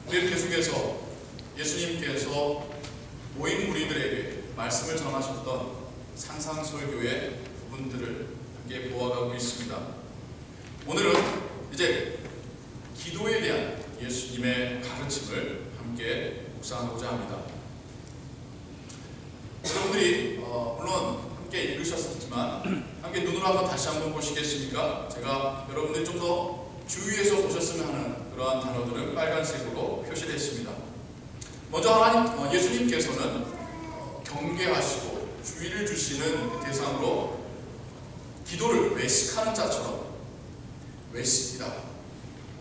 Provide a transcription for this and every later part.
우리 계속해서 예수님께서 모인 무리들에게 말씀을 전하셨던 산상설교의 부분들을 함께 보아가고 있습니다. 오늘은 이제 기도에 대한 예수님의 가르침을 함께 묵상하고자 합니다. 여러분들이 물론 함께 읽으셨지만 함께 눈으로 한번 다시 한번 보시겠습니까? 제가 여러분들이 좀 더 주의해서 보셨으면 하는 그러한 단어들은 빨간색으로 표시됐습니다. 먼저 예수님께서는 경계하시고 주의를 주시는 대상으로 기도를 외식하는 자처럼, 외식이다.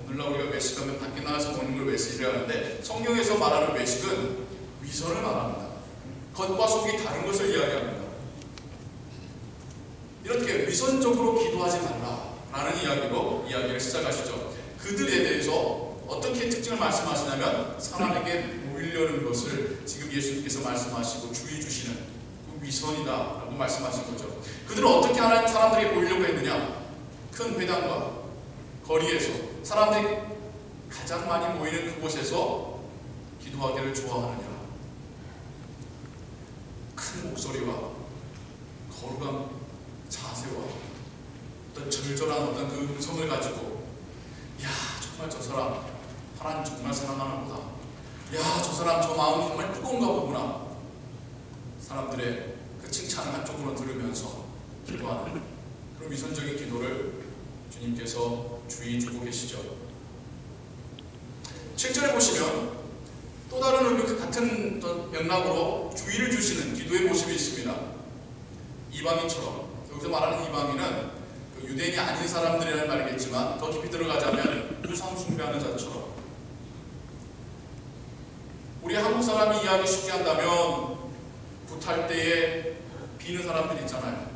오늘날 우리가 외식하면 밖에 나가서 먹는 걸 외식이라고 하는데, 성경에서 말하는 외식은 위선을 말합니다. 겉과 속이 다른 것을 이야기합니다. 이렇게 위선적으로 기도하지 말라라는 이야기로 이야기를 시작하시죠. 그들에 대해서 어떻게 특징을 말씀하시냐면, 사람에게 보이려는 것을 지금 예수님께서 말씀하시고 주의 주시는 그 위선이다라고 말씀하신 거죠. 그들은 어떻게 하나님 사람들에게 보이려고 했느냐? 큰 회당과 거리에서 사람들이 가장 많이 모이는 그곳에서 기도하기를 좋아하느니라. 큰 목소리와 거룩한 자세와 어떤 절절한 어떤 그 음성을 가지고, 야, 정말 저 사람 하나님 정말 사랑하는구나, 야, 저 사람 저 마음이 정말 뜨거운가 보구나, 사람들의 그 칭찬을 한쪽으로 들으면서 기도하는 그런 위선적인 기도를 주님께서 주의 주고 계시죠. 7절에 보시면 또 다른 의미, 그 같은 맥락으로 주의를 주시는 기도의 모습이 있습니다. 이방인처럼, 여기서 말하는 이방인은 그 유대인이 아닌 사람들이라는 말이겠지만 더 깊이 들어가자면 우상 숭배하는 자처럼, 우리 한국 사람이 이해하기 쉽게 한다면 굿할 때에 비는 사람들 있잖아요.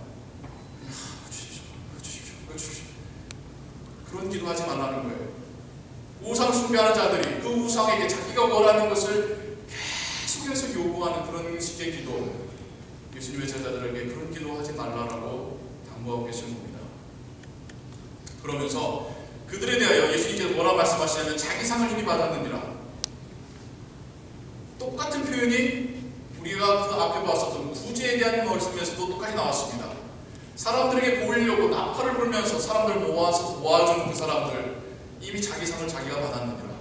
주십시오, 주십시오, 주십시오. 그런 기도하지 말라는 거예요. 우상 숭배하는 자들이 그 우상에게 자기가 원하는 것을 계속해서 요구하는 그런 식의 기도, 예수님의 제자들에게 그런 기도하지 말라라고 당부하고 계시는 겁니다. 그러면서 그들에 대하여 예수님께서 뭐라고 말씀하시냐면 자기 상을 이미 받았느니라. 똑같은 표현이 우리가 그 앞에 봤었던 구제에 대한 말씀에서도 똑같이 나왔습니다. 사람들에게 보이려고 나팔을 불면서 사람들 모아주는 그 사람들, 이미 자기 상을 자기가 받았느니라.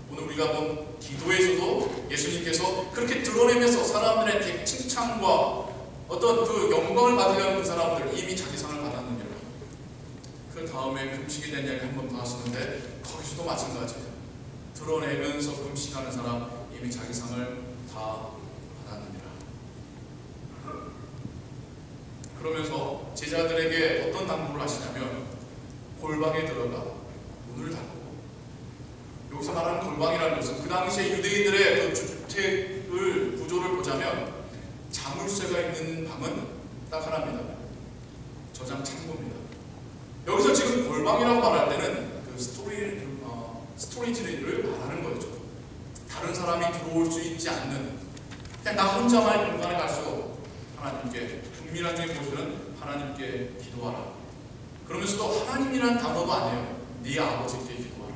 오늘 우리가 본 기도에서도 예수님께서 그렇게 드러내면서 사람들의 칭찬과 어떤 그 영광을 받으려는 그 사람들, 이미 자기 상을 받았느니라. 그 다음에 금식에 대한 이야기 한번 봤었는데, 거기서도 마찬가지예요. 드러내면서 금식하는 사람, 이미 자기 상을 다 받았느니라. 그러면서 제자들에게 어떤 당부를 하시냐면, 골방에 들어가 문을 닫고, 여기서 말하는 골방이라는 것은 그 당시에 유대인들의 그 주택을 구조를 보자면 자물쇠가 있는 방은 딱 하나입니다. 저장 창고입니다. 여기서 지금 골방이라고 말할 때는 그 스토리지를 말하는 거죠. 다른 사람이 들어올 수 있지 않는, 그냥 나 혼자만의 공간에 갈수록 하나님께, 은밀한 중에 보시는 하나님께 기도하라. 그러면서 또 하나님이라는 단어도 아니에요. 네 아버지께 기도하라.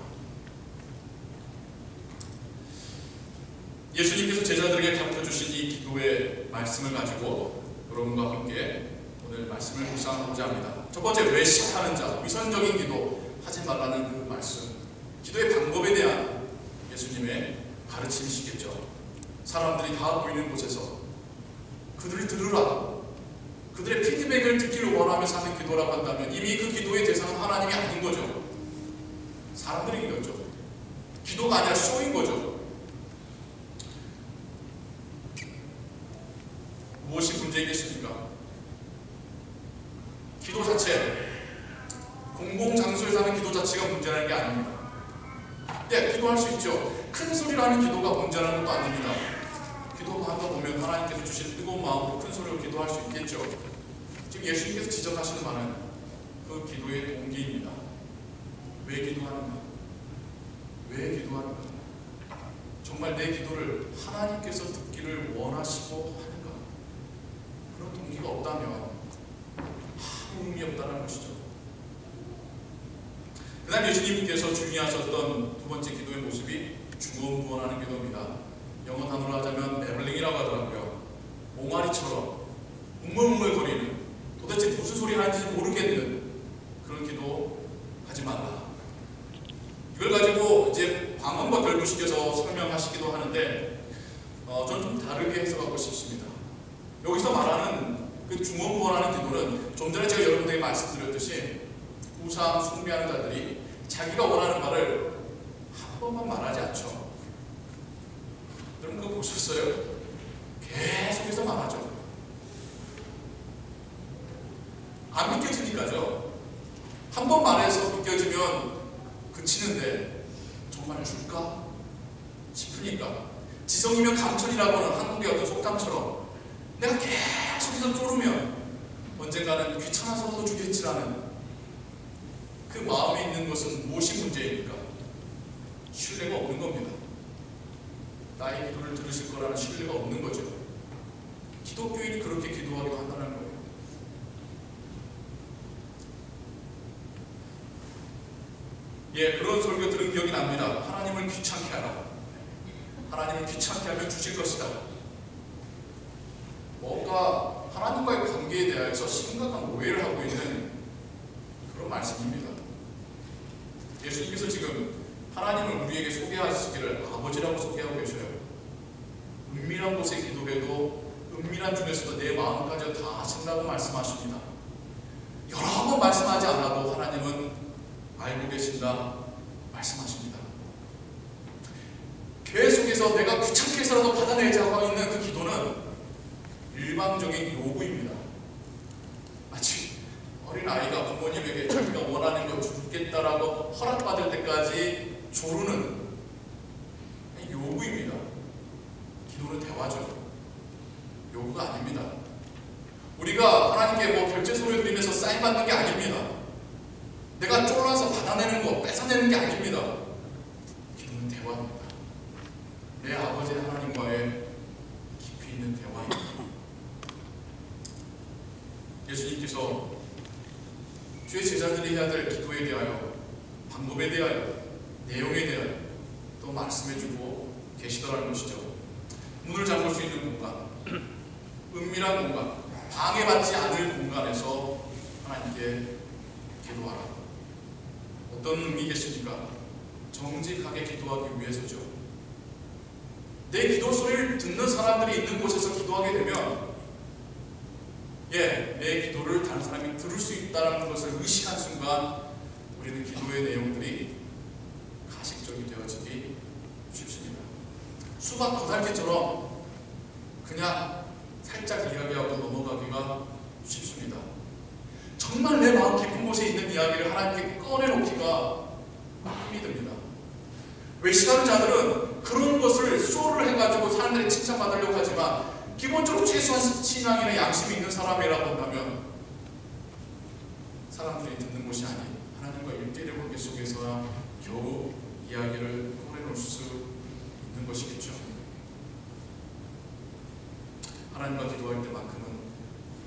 예수님께서 제자들에게 가르쳐주신 이 기도의 말씀을 가지고 여러분과 함께 오늘 말씀을 묵상하고자 합니다. 첫 번째, 외식하는 자, 위선적인 기도 하지 말라는 그 말씀, 기도의 방법에 대한 예수님의 가르침이시겠죠. 사람들이 다 보이는 곳에서 그들을 들으라, 그들의 피드백을 듣기를 원하면서 하는 기도라고 한다면 이미 그 기도의 대상은 하나님이 아닌 거죠. 사람들인 거죠. 기도가 아니라 쇼인 거죠. 무엇이 문제이겠습니까? 기도 자체, 공공장소에서 하는 기도 자체가 문제라는 게 아닙니다. 네, 기도할 수 있죠. 큰 소리로 하는 기도가 문제라는 것도 아닙니다. 기도하다 보면 하나님께서 주신 뜨거운 마음으로 큰 소리로 기도할 수 있겠죠. 지금 예수님께서 지적하시는 말은 그 기도의 동기입니다. 왜 기도하는가? 왜 기도하는가? 정말 내 기도를 하나님께서 듣기를 원하시고 하는가? 그런 동기가 없다면 아무 의미 없다는 것이죠. 그다음 예수님께서 중요하셨던 두 번째 기도의 모습이 중언부언하는 기도입니다. 영어 단어로 하자면 매블링이라고 하더라고요. 옹알이처럼 웅물웅물거리는, 도대체 무슨 소리 하는지 모르겠는 그런 기도 하지 말라. 이걸 가지고 이제 방언과 결부시켜서 설명하시기도 하는데 저는 좀 다르게 해석하고 싶습니다. 여기서 말하는 그 중언부언하는 기도는 좀 전에 제가 여러분들에게 말씀드렸듯이 우상 숭배하는 자들이 자기가 원하는 말을 한 번만 말하지 않죠. 여러분 그거 보셨어요? 계속해서 말하죠. 안 믿겨지니까죠. 한 번 말해서 믿겨지면 그치는데 정말 줄까 싶으니까, 지성이면 감천이라고는 한국의 어떤 속담처럼 내가 계속해서 쪼르면 언젠가는 귀찮아서라도 주겠지라는 그 마음에 있는 것은 무엇이 문제입니까? 신뢰가 없는 겁니다. 나의 기도를 들으실 거라는 신뢰가 없는 거죠. 기독교인이 그렇게 기도하기도 한다는 거예요. 예, 그런 설교 들은 기억이 납니다. 하나님을 귀찮게 하라. 하나님을 귀찮게 하면 주실 것이다. 뭔가 하나님과의 관계에 대해서 심각한 오해를 하고 있는 그런 말씀입니다. 예수님께서 지금 하나님을 우리에게 소개하시기를 아버지라고 소개하고 계셔요. 은밀한 곳에 기도해도 은밀한 중에서도 내 마음까지 다 아신다고 말씀하십니다. 여러 번 말씀하지 않아도 하나님은 알고 계신다 말씀하십니다. 계속해서 내가 귀찮게 해서라도 받아내자고 있는 그 기도는 일방적인 요구입니다. 마치 어린아이가 부모님에게 자기가 원하는 거 주겠다라고 허락받을 때까지 조르는 요구입니다. 기도는 대화죠. 요구가 아닙니다. 우리가 하나님께 뭐 결제서를 드리면서 사인받는 게 아닙니다. 내가 쫄아서 받아내는 거, 뺏어내는 게 아닙니다. 기도는 대화입니다. 내 아버지 하나님과의 깊이 있는 대화입니다. 예수님께서 주의 제자들이 해야 될 기도에 대하여, 방법에 대하여, 내용에 대하여 또 말씀해주고 계시더라는 것이죠. 문을 잠글 수 있는 공간, 은밀한 공간, 방해받지 않을 공간에서 하나님께 기도하라. 어떤 의미겠습니까? 정직하게 기도하기 위해서죠. 내 기도 소리를 듣는 사람들이 있는 곳에서 기도하게 되면 내 기도를 다른 사람이 들을 수 있다는 것을 의식한 순간 우리는 기도의 내용들이 가식적이 되어지기 쉽습니다. 수박 겉핥기처럼 그냥 살짝 이야기하고 넘어가기가 쉽습니다. 정말 내 마음 깊은 곳에 있는 이야기를 하나님께 꺼내놓기가 힘이 듭니다. 외식하는 자들은 그런 것을 쇼를 해가지고 사람들이 칭찬받으려고 하지만 기본적으로 최소한 신앙이나 양심이 있는 사람이라고 한다면 사람들이 듣는 것이 아닌 하나님과 일대일의 관계 속에서야 겨우 이야기를 꺼내놓을 수 있는 것이겠죠. 하나님과 기도할 때만큼은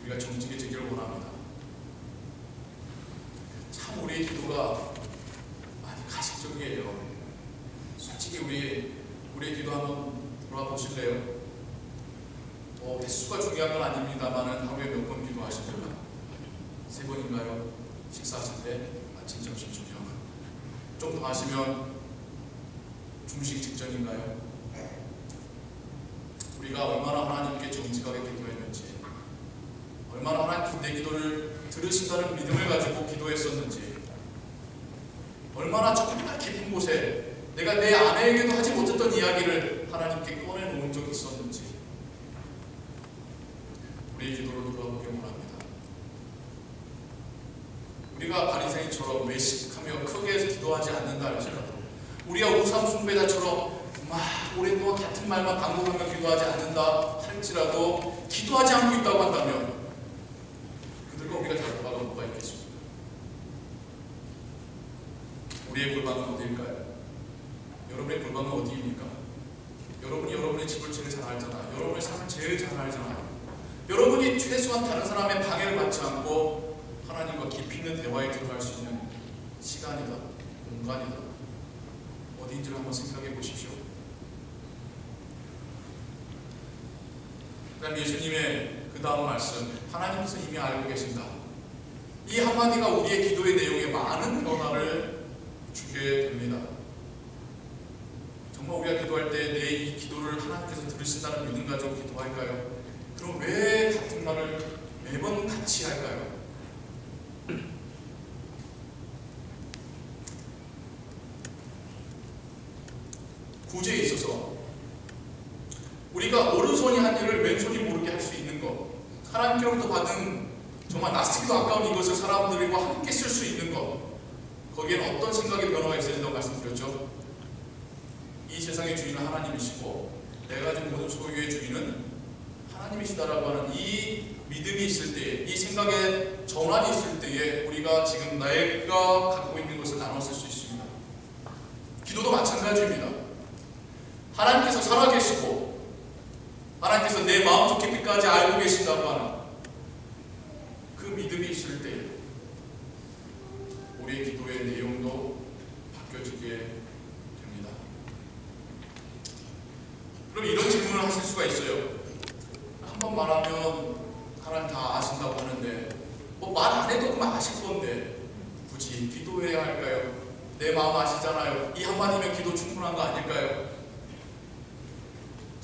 우리가 정직해지기를 원합니다. 참 우리의 기도가 많이 가식적이에요. 솔직히 우리의 기도 한번 돌아보실래요? 횟수가 중요한 건 아닙니다만 하루에 몇 번 기도하십니까? 3번인가요? 식사하실 때, 아침, 점심, 저녁. 좀 더 하시면 중식 직전인가요? 우리가 얼마나 하나님께 정직하게 기도했는지, 얼마나 하나님 내 기도를 들으신다는 믿음을 가지고 기도했었는지, 얼마나 정말 깊은 곳에 내가 내 아내에게도 하지 못했던 이야기를 하나님께 꺼내놓은 적이 있었는지 우리의 기도를 돌아보기 원합니다. 우리가 바리새인처럼 외식하며 크게 기도하지 않는다 할지라도, 우리가 우상 숭배자처럼 막 오랫동안 같은 말만 반복하며 기도하지 않는다 할지라도 기도하지 않고 있다고 한다면 그들과 우리가 다를 바가 뭐가 있겠습니까? 우리의 골방은 어디일까요? 여러분의 골방은 어디입니까? 여러분이 여러분의 집을 제일 잘 알잖아요. 여러분의 삶을 제일 잘 알잖아요. 여러분이 최소한 다른 사람의 방해를 받지 않고 하나님과 깊이 있는 대화에 들어갈 수 있는 시간이다, 공간이다, 어디인지를 한번 생각해 보십시오. 그다음 예수님의 그 다음 말씀, 하나님께서 이미 알고 계신다. 이 한마디가 우리의 기도의 내용에 많은 변화를 주게 됩니다. 정말 우리가 기도할 때 내 이 기도를 하나님께서 들으신다는 믿음 가지고 기도할까요? 그럼 왜 같은 말을 매번 같이 할까요? 구제에 있어서 우리가 오른손이 한 일을 왼손이 모르게 할 수 있는 것, 하나님께로부터 받은 정말 낯쓰기도 아까운 이것을 사람들과 함께 쓸 수 있는 것, 거기에는 어떤 생각의 변화가 있어야 된다고 말씀드렸죠? 이 세상의 주인은 하나님이시고 내가 가진 모든 소유의 주인은 하나님이시다라고 하는 이 믿음이 있을 때에, 이 생각의 전환이 있을 때에 우리가 지금 내가 갖고 있는 것을 나눠 쓸 수 있습니다. 기도도 마찬가지입니다. 하나님께서 살아계시고 하나님께서 내 마음속 깊이까지 알고 계신다고 하는 그 믿음이 있을 때에 우리의 기도의 내용도 바뀌어지게 됩니다. 그럼 이런 질문을 하실 수가 있어요. 한번 말하면 하나님 다 아신다고 하는데 뭐 말 안 해도 그만 아실 건데 굳이 기도해야 할까요? 내 마음 아시잖아요. 이 한마디면 기도 충분한 거 아닐까요?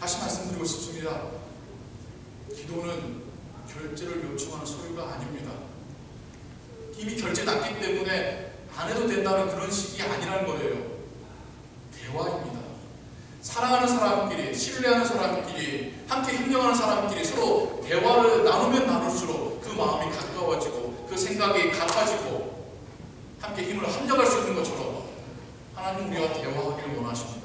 다시 말씀드리고 싶습니다. 기도는 결제를 요청하는 소유가 아닙니다. 이미 결제 났기 때문에 안 해도 된다는 그런 식이 아니라는 거예요. 대화입니다. 사랑하는 사람끼리, 신뢰하는 사람끼리, 함께 협력하는 사람끼리 서로 대화를 나누면 나눌수록 그 마음이 가까워지고 그 생각이 같아지고 함께 힘을 합력할 수 있는 것처럼 하나님 우리와 대화하기를 원하십니다.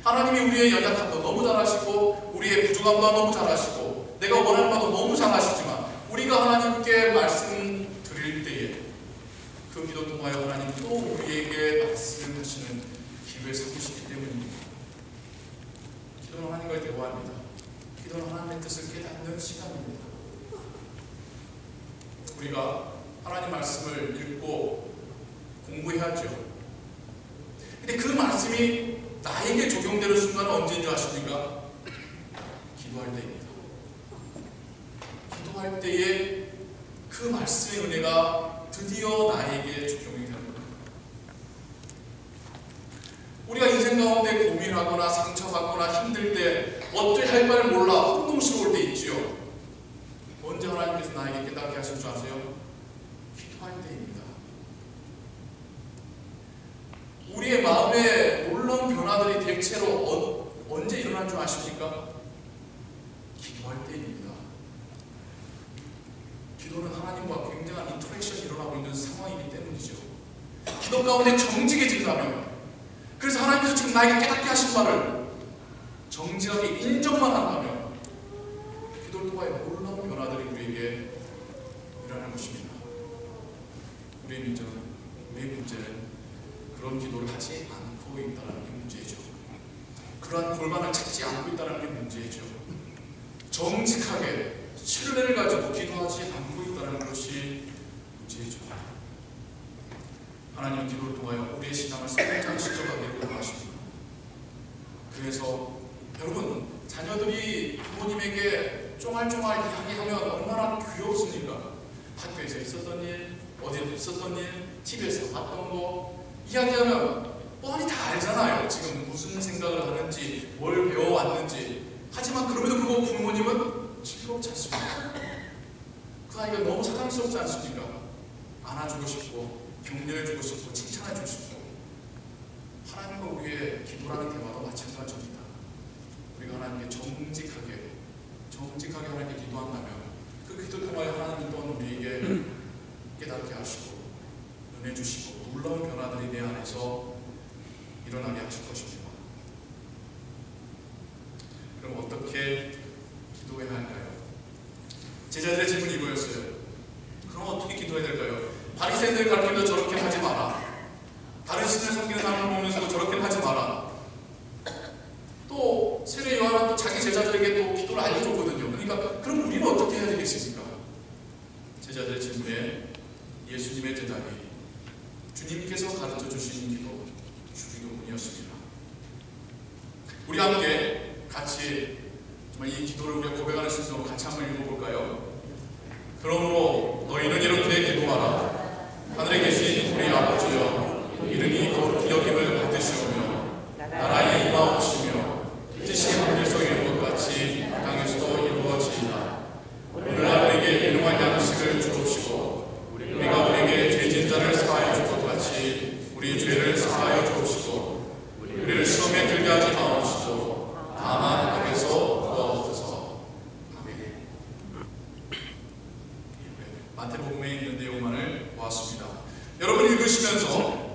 하나님이 우리의 연약함도 너무 잘 아시고 우리의 부족함도 너무 잘 아시고 내가 원하는 바도 너무 잘 아시지만 우리가 하나님께 말씀드릴 때에 그 기도 통하여 하나님 또 우리에게 말씀하시는 기회 삼으시기 때문입니다. 기도는 하나님과의 대화입니다. 기도는 하나님의 뜻을 깨닫는 시간입니다. 우리가 하나님 말씀을 읽고 공부해야죠. 근데 그 말씀이 나에게 적용되는 순간은 언제인 줄 아십니까? 기도할 때입니다. 기도할 때에 그 말씀의 은혜가 드디어 나에게 적용이 됩니다. 우리가 인생 가운데 고민하거나 상처받거나 힘들 때 어떻게 할 바를 몰라 혼동스러울 때 있지요. 언제 하나님께서 나에게 깨닫게 하실 줄 아세요? 기도할 때입니다. 우리의 마음에 놀라운 변화들이 대체로 언제 일어난 줄 아십니까? 기도할 때입니다. 기도는 하나님과 굉장한 인터랙션이 일어나고 있는 상황이기 때문이죠. 기도 가운데 정직해진다면, 그래서 하나님께서 지금 나에게 깨닫게 하신 바를 정직하게 인정만 한다면 기도를 통하여 놀라운 변화들이 우리에게 일어날 것입니다. 우리의 문제는 그런 기도를 하지 않고 있다는 게 문제죠. 그러한 골반을 찾지 않고 있다는 게 문제죠. 정직하게 신뢰를 가지고 기도하지 않고 있다는 것이 문제죠. 하나님은 기도를 통하여 우리의 신앙을 성장시켜가기를 원하십니다. 그래서 여러분, 자녀들이 부모님에게 쫑알쫑알 이야기하면 얼마나 귀엽습니까? 학교에서 있었던 일, 어디에서 있었던 일, TV에서 봤던 거 이야기하면 뻔히 다 알잖아요. 지금 무슨 생각을 하는지, 뭘 배워왔는지. 하지만 그럼에도 불구하고 부모님은 즐겁지 않습니다. 그 아이가 너무 사랑스럽지 않습니까? 안아주고 싶고, 격려해주고 싶고, 칭찬해주고 싶고. 하나님과 우리의 기도라는 대화도 마찬가지입니다. 우리가 하나님께 정직하게 하나님께 기도한다면 그 기도 통하여 하나님은 또한 우리에게 깨닫게 하시고 은혜 주시고 놀라운 변화들이 내 안에서 일어나게 하실 것입니다. 그럼 어떻게 기도해야 할까요? 제자들의 질문이 이거였어요. 그럼 어떻게 기도해야 될까요? 바리새인들 가르치면서 저렇게 하지 마라. 다른 신을 섬기는 사람을 보면서도 저렇게 하지 마라. 또 세례 요한은 또 자기 제자들에게 또 기도를 알려줬거든요. 그러니까 그럼 우리는 어떻게 해야 되겠습니까? 제자들의 질문에 예수님의 대답이 주님께서 가르쳐 주신 기도문이었습니다. 우리 함께 같이 정말 이 기도를 우리가 고백하는 순서로 같이 한번 읽어볼까요? 그러므로 너희는 이렇게 기도하라. 하늘에 계신 우리 아버지여, 이름이 거룩히 여김을 받으시오며 나라에 임하옵시며 뜻이 하늘에서 이룬 것 같이 땅에서도 이루어지이다. 오늘날 우리에게 일용할 양식을 주옵시고 우리가 우리에게 죄진 자를 사하여 줄 것 같이 우리 죄를 사하여 주옵시고 우리를 시험에 들게 하지 마옵시고 다만 악에서 구하옵소서. 아멘. 마태복음에 있는 내용만을 보았습니다. 여러분 읽으시면서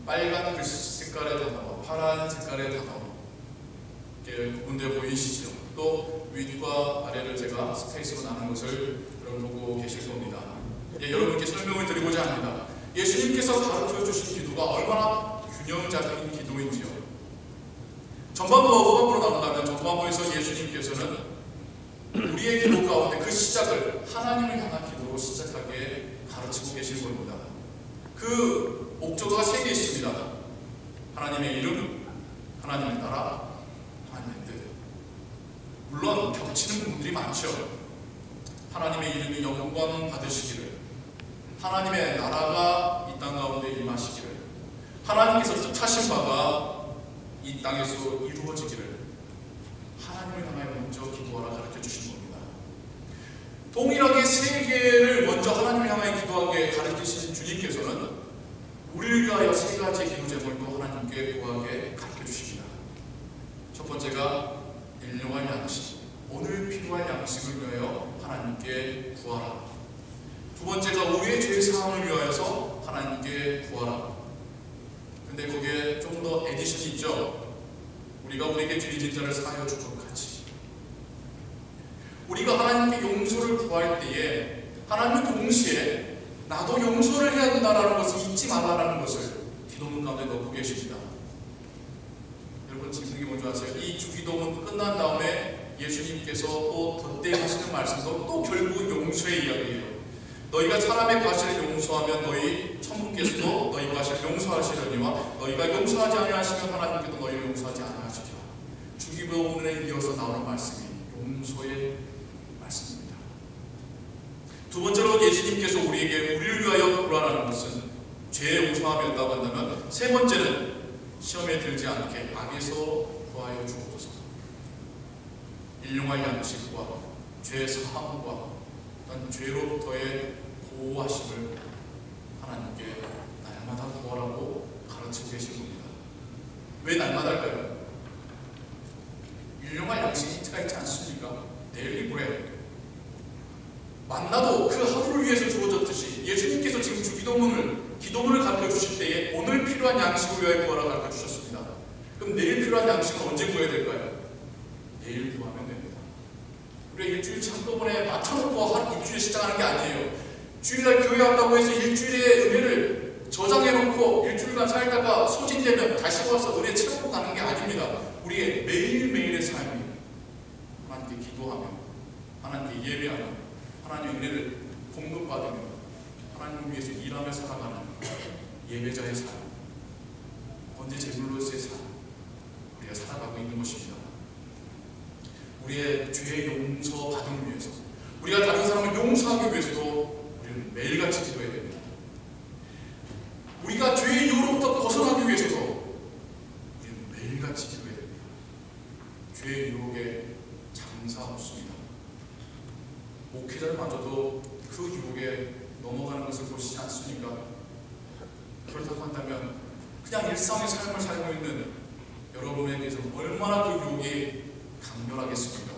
빨간 글씨 색깔의 단어, 파란 색깔의 단어 구분되어 보이시죠? 또 윗과 아래를 제가 스페이스로 나눈 것을 여러분 보고 계실 겁니다. 여러분께 설명을 드리고자 합니다. 예수님께서 가르쳐 주신 기도가 얼마나 균형 잡힌 기도인지요. 전반부와 후반부로 나눈다면 전반부에서 예수님께서는 우리의 기도 가운데 그 시작을 하나님을 향한 기도로 시작하게 가르치고 계신 겁니다. 그 목적어가 3개 있습니다. 하나님의 이름, 하나님의 나라, 하나님의 뜻. 물론 겹치는 부분들이 많죠. 하나님의 이름이 영광 받으시기를, 하나님의 나라가 이 땅 가운데 임하시기를, 하나님께서 뜻하신 바가 이 땅에서 이루어지기를 하나님을 향하여 먼저 기도하라 가르쳐 주신 겁니다. 동일하게 3개를 먼저 하나님을 향하여 기도하게 가르치신 주님께서는 우리를 위하여 3가지 기도 제목을 하나님께 구하게 가르쳐 주십니다. 첫 번째가 일용할 양식, 오늘 필요할 양식을 위하여 하나님께 구하라. 두 번째가 우리의 죄 사함을 위하여서 하나님께 구하라. 근데 거기에 좀 더 에디션이 있죠. 우리가 우리에게 죄진 자를 사하여 줄 것 같이. 우리가 하나님께 용서를 구할 때에 하나님은 동시에 나도 용서를 해야 된다는 것을 잊지 말라는 것을 기도문 가운데 넣고 계십니다. 여러분 지금 이게 뭔지 아세요? 이 주기도문 끝난 다음에 예수님께서 또 덧대하시는 말씀도 또 결국 용서의 이야기예요. 너희가 사람의 과실을 용서하면 너희 천국께서도 너희 과실을 용서하시려니와 너희가 용서하지 아니하시면 하나님께도 너희를 용서하지 아니하시리라. 주기도문에 이어서 나오는 말씀이 용서의 말씀입니다. 두 번째로 예수님께서 우리에게 우리를 위하여 구하라는 것은 죄의 용서함이 온다고 한다면, 세 번째는 시험에 들지 않게 악에서 구하여 주옵소서. 일용할 양식과 죄 사함과 죄로부터의 보호하심을 하나님께 날마다 구하라고 가르치고 계신 겁니다. 왜 날마다일까요? 일용할 양식이 힌트가 있지 않습니까? 데일리 브레드. 만나도 그 하루를 위해서 주어졌듯이 예수님께서 지금 기도문을 가르쳐 주실 때에 오늘 필요한 양식을 위하여 구하라 가르쳐 주셨습니다. 그럼 내일 필요한 양식은 언제 구해야 될까요? 내일 구하면 됩니다. 우리가 일주일치 한꺼번에 맞춰놓고 일주일에 시작하는 게 아니에요. 주일날 교회 왔다고 해서 일주일의 은혜를 저장해놓고 일주일간 살다가 소진되면 다시 와서 은혜 채우고 가는 게 아닙니다. 우리의 매일매일의 삶이 하나님께 기도하며 하나님께 예배하며 하나님의 은혜를 공급받으며 하나님을 위해서 일하며 살아가는 예배자의 삶, 번제 제물로서의 삶, 우리가 살아가고 있는 것입니다. 우리의 죄의 용서 받음을 위해서, 우리가 다른 사람을 용서하기 위해서도 우리는 매일같이 기도해야 됩니다. 우리가 죄의 유혹부터 벗어나기 위해서도 우리는 매일같이 기도해야 됩니다. 죄의 유혹에 장사 없습니다. 목회자들마저도 그 유혹에 넘어가는 것을 보시지 않습니까? 그렇다고 한다면 그냥 일상의 삶을 살고 있는 여러분에 대해서 얼마나 그 유혹이 강렬하겠습니까?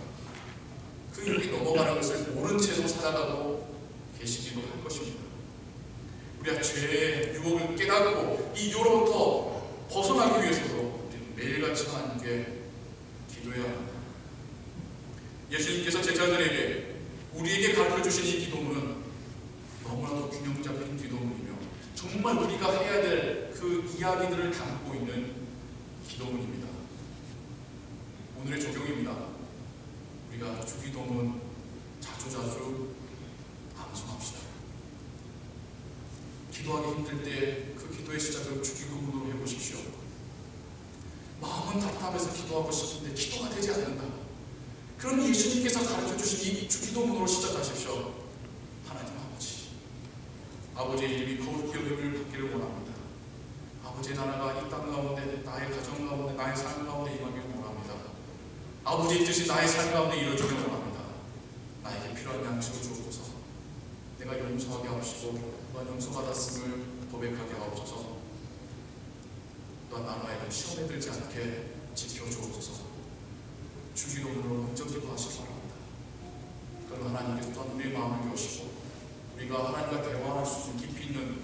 그 유혹이 넘어가는 것을 모른 채로 살아가고 계시기도 할 것입니다. 우리가 죄의 유혹을 깨닫고 이 유혹으로부터 벗어나기 위해서도 매일같이 하나님께 기도해야 합니다. 예수님께서 제자들에게 우리에게 가르쳐주신 이 기도문은 너무나도 균형 잡힌 기도문이며 정말 우리가 해야 될 그 이야기들을 담고 있는 기도문입니다. 오늘의 적용입니다. 우리가 주기도문 자주자주 암송합시다. 기도하기 힘들 때 그 기도의 시작을 주기도문으로 해보십시오. 마음을 마음은 답답해서 기도하고 싶은데 기도가 되지 않는다. 그럼 예수님께서 가르쳐주신 이 기도문으로 시작하십시오. 하나님 아버지의 이름이 거룩히 여김을 받기를 원합니다. 아버지의 나라가 이 땅 가운데, 나의 가정 가운데, 나의 삶 가운데 임하기를 원합니다. 아버지의 뜻이 나의 삶 가운데 이루어지길 원합니다. 나에게 필요한 양식을 주옵소서. 내가 용서하게 하옵시고 또한 용서받았음을 고백하게 하옵소서. 또한 나라에는 시험에 들지 않게 지켜주옵소서. 주기도문으로 먼저 기도하시기 바랍니다. 그럼 하나님께서 또한 우리의 마음을 여시고 우리가 하나님과 대화할 수 있는 깊이 있는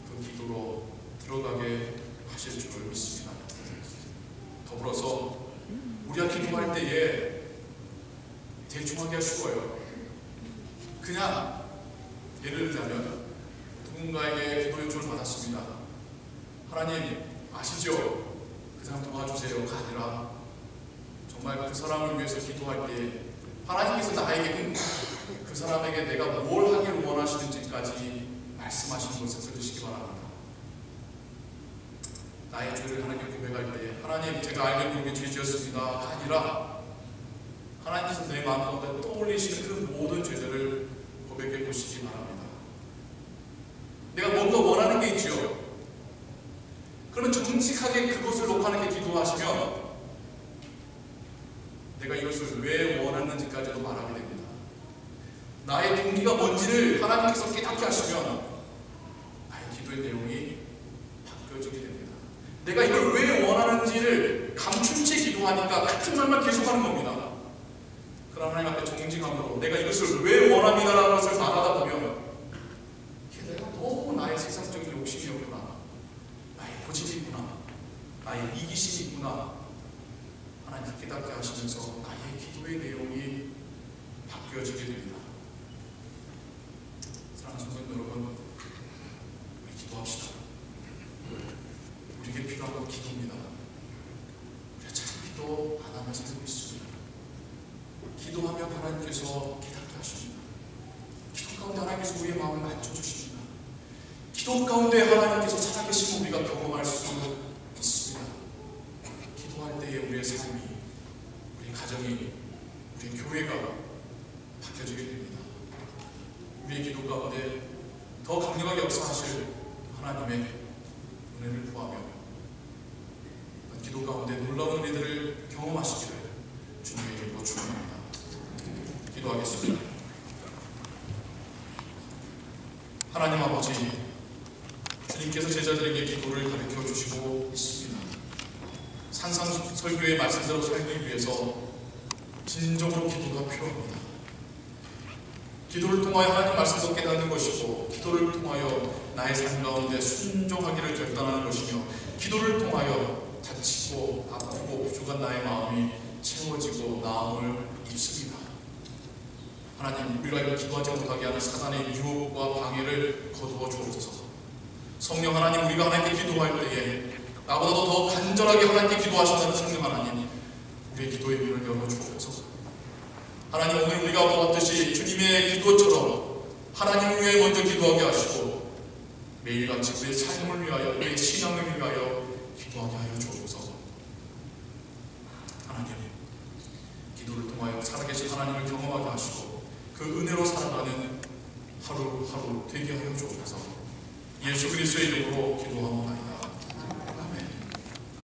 그 기도로 들어가게 하실 줄 믿습니다. 더불어서 우리가 기도할 때에 대충 하기가 쉬워요. 그냥 예를 들자면 누군가에게 기도 요청을 받았습니다. 하나님 아시죠? 그 사람 도와주세요가 아니라 정말 그 사람을 위해서 기도할 때 하나님께서 나에게 그 사람에게 내가 뭘 하기를 원하시는지까지 말씀하시는 것을 들으시기 바랍니다. 나의 죄를 하나님께 고백할 때 하나님 제가 알게 모르게 죄지었습니다가 아니라 하나님께서 내 마음 가운데 떠올리시는 그 모든 죄들을 고백해 보시기 바랍니다. 내가 뭔가 원하는 게 있지요. 그러면 정직하게 그것을 놓고 하나님께 기도하시면 내가 이것을 왜 원하는지까지도 말하게 됩니다. 나의 동기가 뭔지를 하나님께서 깨닫게 하시면 나의 기도의 내용이 바뀌어지게 됩니다. 내가 이걸 왜 원하는지를 감춘 채 기도하니까 같은 말만 계속하는 겁니다. 그러나 하나님 앞에 정직함으로 내가 이것을 왜 원합니다라는 것을 말하다 보면 내가 너무 나의 세상적인 욕심이었구나, 나의 고집이 있구나, 나의 이기심이 있구나 하나님 깨닫게 하시면서 나의 기도의 내용이 바뀌어지게 됩니다. 사랑하는 성도 여러분, 우리 기도합시다. 우리에게 필요한 건 기도입니다. 우리가 참 기도 안 하면 살고 있습니다. 기도하면 하나님께서 깨닫게 하십니다. 기도 가운데 하나님께서 우리의 마음을 만져주십니다. 기도 가운데 하나님께서 살아계심을 우리가 경험할 수 있습니다. 기도할 때에 우리의 삶이, 우리 가정이, 우리 교회가 바뀌어지게 됩니다. 우리의 기도 가운데 더 강력하게 역사하실 하나님의 은혜를 구하며 기도 가운데 놀라운 은혜들을 경험하시기를 주님의 이름으로 축원합니다. 기도하겠습니다. 하나님 아버지, 주님께서 제자들에게 기도를 가르쳐 주시고 있습니다. 산상설교의 말씀대로 살기 위해서 진정으로 기도가 필요합니다. 기도를 통하여 하나님 말씀도 깨닫는 것이고, 기도를 통하여 나의 삶 가운데 순종하기를 결단하는 것이며, 기도를 통하여 다치고 아프고 부족한 나의 마음이 채워지고 나음을 입습니다. 하나님, 우리가 이걸 기도하지 못하게 하는 사단의 유혹과 방해를 거두어 주옵소서. 성령 하나님, 우리가 하나님께 기도할 때에 나보다도 더 간절하게 하나님께 기도하신다는 성령 하나님, 우리의 기도의 문을 열어주옵소서. 하나님, 오늘 우리가 보았듯이 주님의 기도처럼 하나님을 위해 먼저 기도하게 하시고 매일같이 우리의 삶을 위하여, 우리의 신앙을 위하여 기도하게 하여 주옵소서. 하나님, 기도를 통하여 살아계신 하나님을 경험하게 하시고 그 은혜로 살아가는 하루하루 되게 하여 주옵소서. 예수 그리스도의 이름으로 기도하옵나이다.